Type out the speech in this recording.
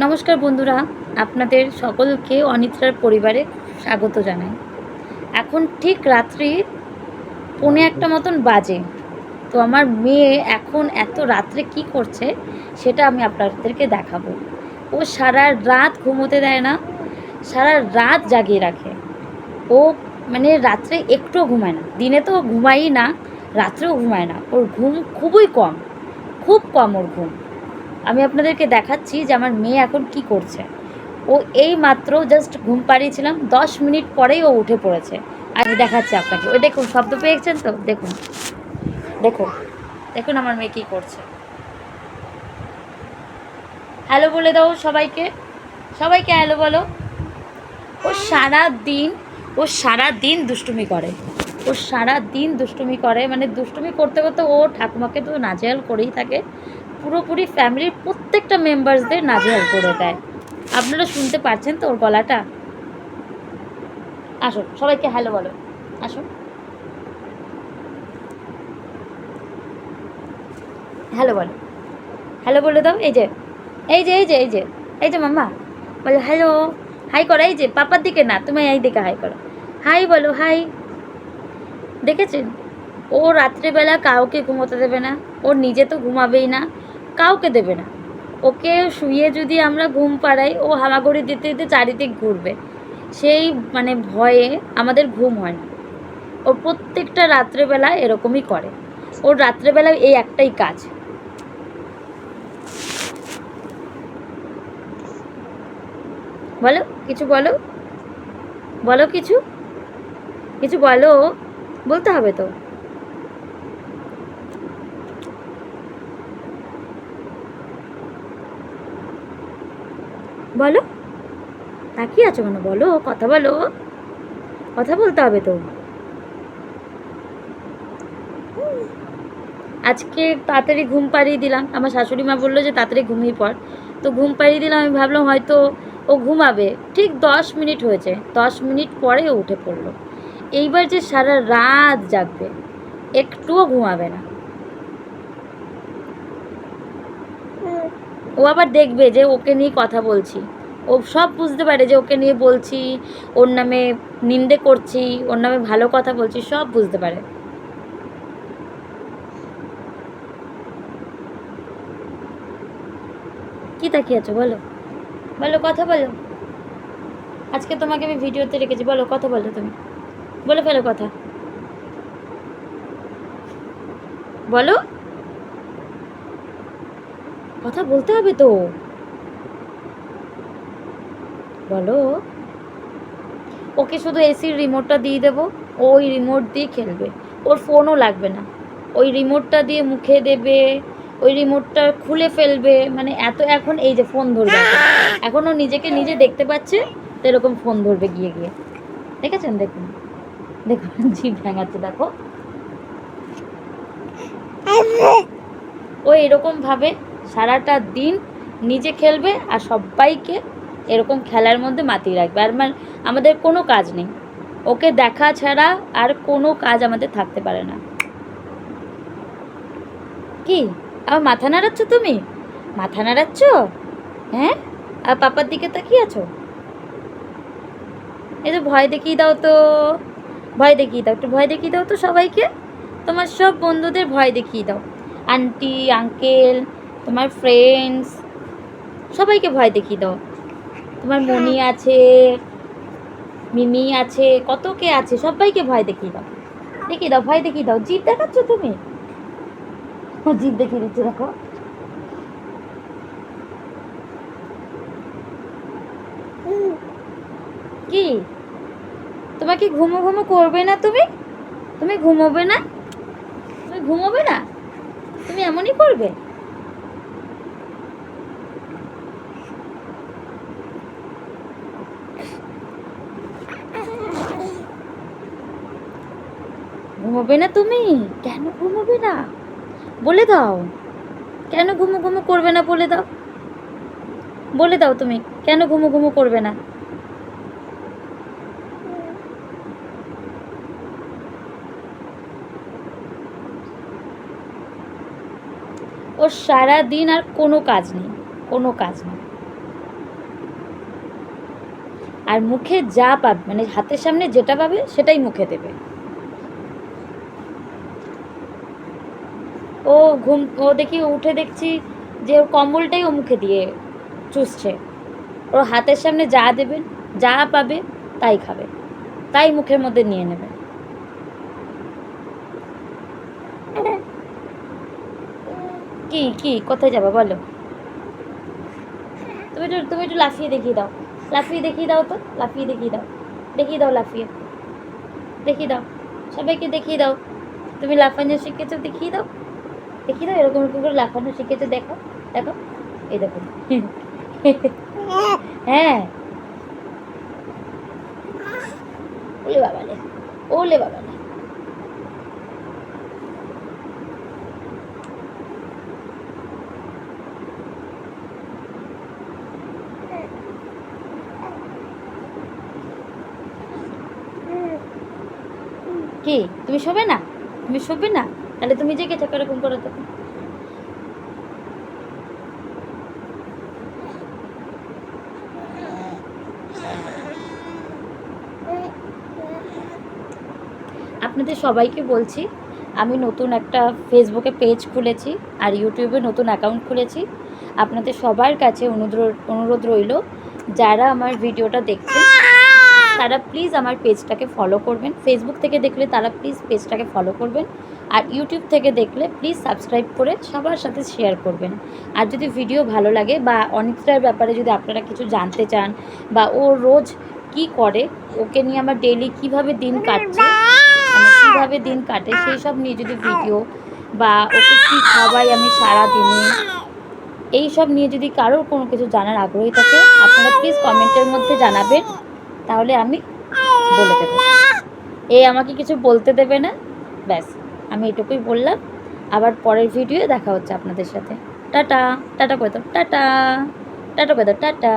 নমস্কার বন্ধুরা, আপনাদের সকলকে অনিদ্রার পরিবারে স্বাগত জানাই। এখন ঠিক রাত্রি 1:45 মতন বাজে। তো আমার মেয়ে এখন এত রাত্রে কি করছে সেটা আমি আপনাদেরকে দেখাবো। ও সারা রাত ঘুমোতে দেয় না, সারা রাত জাগিয়ে রাখে। ও মানে রাত্রে একটুও ঘুমায় না, দিনে তো ঘুমায়ই না, রাত্রেও ঘুমায় না। ওর ঘুম খুবই কম, খুব কম ওর ঘুম। আমি আপনাদেরকে দেখাচ্ছি যে আমার মেয়ে এখন কি করছে। ও এই মাত্র জাস্ট ঘুম পাড়িয়েছিলাম, 10 মিনিট পরেই ও উঠে পড়েছে। আমি দেখাচ্ছি আপনাকে। ওই দেখুন, শব্দ পেয়েছেন তো? দেখুন দেখুন দেখুন আমার মেয়ে কী করছে। হ্যালো বলে দাও সবাইকে, সবাইকে হ্যালো বলো। ও সারা দিন ও সারা দিন দুষ্টুমি করে, ও সারা দিন দুষ্টুমি করে, মানে দুষ্টুমি করতে করতে ও ঠাকুমাকে তো নাজেহাল করেই থাকে, পুরোপুরি ফ্যামিলির প্রত্যেকটা মেম্বার্সদের নাজেহাল করে দেয়। আপনারা শুনতে পাচ্ছেন তো ওর গলাটা? আসো সবাইকে হ্যালো বলো, আসো হ্যালো বলো, হ্যালো বলে দাও। এই যে এই যে এই যে এই যে এই যে মাম্মা বলো হ্যালো, হাই করো। এই যে পাপার দিকে না, তুমি এই দিকে হাই করো, হাই বলো, হাই। দেখেছেন? ও রাত্রেবেলা কাউকে ঘুমোতে দেবে না, ও নিজে তো ঘুমাবেই না, কাউকে দেবে না। ওকে শুয়ে যদি আমরা ঘুম পাড়াই, ও হামাগুড়ি দিতে দিতে চারিদিক ঘুরবে। সেই মানে ভয়ে আমাদের ঘুম হয় না। ও প্রত্যেকটা রাত্রেবেলা এরকমই করে। ওর রাত্রেবেলায় এই একটাই কাজ। বলো কিছু, বলো বলো কিছু, কিছু বলো, বলতে হবে তো। বলো, তাকিয়ে আছো কেন? বলো, কথা বলো, কথা বলতে হবে তো। আজকে তাড়াতাড়ি ঘুম পাড়িয়ে দিলাম, আমার শাশুড়ি মা বললো যে তাড়াতাড়ি ঘুমিয়ে পড়, তো ঘুম পাড়িয়ে দিলাম। আমি ভাবলাম হয়তো ও ঘুমাবে, ঠিক 10 মিনিট হয়েছে, 10 মিনিট পরে ও উঠে পড়লো। এইবার যে সারা রাত জাগবে, একটুও ঘুমাবে না। ও আবার দেখবে যে ওকে নিয়ে কথা বলছি, ও সব বুঝতে পারে যে ওকে নিয়ে বলছি, ওর নামে নিন্দে করছি, ওর নামে ভালো কথা বলছি, সব বুঝতে পারে। কী তাকিয়ে আছো? বলো, বলো, কথা বলো। আজকে তোমাকে আমি ভিডিওতে রেখেছি, বলো, কথা বলো, তুমি বলে ফেলো কথা, বলো, কথা বলতে হবে তো, বলো। ওকে শুধু এসির রিমোটটা দিয়ে দেবো, ওই রিমোট দিয়ে খেলবে, ওর ফোনও লাগবে না। ওই রিমোটটা দিয়ে মুখে দেবে, ওই রিমোটটা খুলে ফেলবে, মানে এত এখন এই যে ফোন ধরবে, এখন ও নিজেকে নিজে দেখতে পাচ্ছে, তো এরকম ফোন ধরবে গিয়ে গিয়ে। দেখেছেন? দেখুন দেখুন, জিভ ভেঙাচ্ছে, দেখো। ও এরকমভাবে সারাটা দিন নিজে খেলবে আর সবাইকে এরকম খেলার মধ্যে মাতিয়ে রাখবে। আর আমাদের কোনো কাজ নেই, ওকে দেখা ছাড়া আর কোনো কাজ আমাদের থাকতে পারে না। কি আবার মাথা নাড়াচ্ছ তুমি? মাথা নাড়াচ্ছ? হ্যাঁ, আর পাপার দিকে তাকিয়ে আছো? এই তো ভয় দেখিয়ে দাও তো, ভয় দেখিয়ে দাও, একটু ভয় দেখিয়ে দাও তো সবাইকে, তোমার সব বন্ধুদের ভয় দেখিয়ে দাও, আন্টি আঙ্কেল, তোমার ফ্রেন্ডস, সবাইকে ভয় দেখিয়ে দাও। তোমার মনি আছে, মিমি আছে, কত কে আছে, সবাইকে ভয় দেখিয়ে দাও, দেখিয়ে দাও, ভয় দেখিয়ে দাও। জিভ দেখাচ্ছ তুমি? জিভ দেখিয়ে দিচ্ছ, দেখো। কি তোমার কি ঘুমো ঘুমো করবে না? তুমি তুমি ঘুমোবে না? তুমি ঘুমোবে না? তুমি এমনই করবে? ঘুমোবে না তুমি? কেন ঘুমোবে না বলে দাও, কেন ঘুমো ঘুমো করবে না বলে দাও, বলে দাও তুমি কেন ঘুমো ঘুমো করবে না। ওর সারা দিন আর কোনো কাজ নেই, কোনো কাজ নেই, আর মুখে যা পাবে, মানে হাতের সামনে যেটা পাবে সেটাই মুখে দেবে। ও দেখি উঠে দেখছি যে ওর কম্বলটাই ও মুখে দিয়ে চুষছে। ওর হাতের সামনে যা দেবেন, যা পাবে তাই খাবে, তাই মুখের মধ্যে নিয়ে নেবে। কি কি কোথায় যাবে বলো? তুমি একটু লাফিয়ে দেখিয়ে দাও, লাফিয়ে দেখিয়ে দাও, তো লাফিয়ে দেখিয়ে দাও, দেখিয়ে দাও, লাফিয়ে দেখিয়ে দাও, সবাইকে দেখিয়ে দাও। তুমি লাফানো শিখেছো, দেখিয়ে দাও, দেখিয়ে দাও, এরকম এরকম করে লাফানো শিখেছো, দেখো দেখো, এই দেখো। হ্যাঁ, ওলে বাবালে, ওলে বাবালে। কি তুমি শোবে না? তুমি শোবে না? তাহলে তুমি জেগে থাকো এরকম করো তখন। আপনাদের সবাইকে বলছি, আমি নতুন একটা ফেসবুকে পেজ খুলেছি আর ইউটিউবে নতুন অ্যাকাউন্ট খুলেছি। আপনাদের সবার কাছে অনুরোধ রইল, যারা আমার ভিডিওটা দেখছেন তারা প্লিজ আমার পেজটাকে ফলো করবেন। ফেসবুক থেকে দেখলে তারা প্লিজ পেজটাকে ফলো করবেন, আর ইউটিউব থেকে দেখলে প্লিজ সাবস্ক্রাইব করে সবার সাথে শেয়ার করবেন। আর যদি ভিডিও ভালো লাগে বা অনিত্রার ব্যাপারে যদি আপনারা কিছু জানতে চান, বা ও রোজ কি করে, ওকে নিয়ে আমার ডেইলি কীভাবে দিন কাটছে, মানে কীভাবে দিন কাটে সেই সব নিয়ে যদি ভিডিও, বা ওকে কী খাওয়াই আমি সারা দিনে, এই সব নিয়ে যদি কারোর কোনো কিছু জানার আগ্রহী থাকে, আপনারা প্লিজ কমেন্টের মধ্যে জানাবেন, তাহলে আমি বলে দেবো। আমাকে কিছু বলতে দেবে না, ব্যাস আমি এটুকুই বললাম। আবার পরের ভিডিও দেখা হচ্ছে আপনাদের সাথে। টাটা, টাটা করে দাও, টাটা, টাটা করে দাও, টাটা।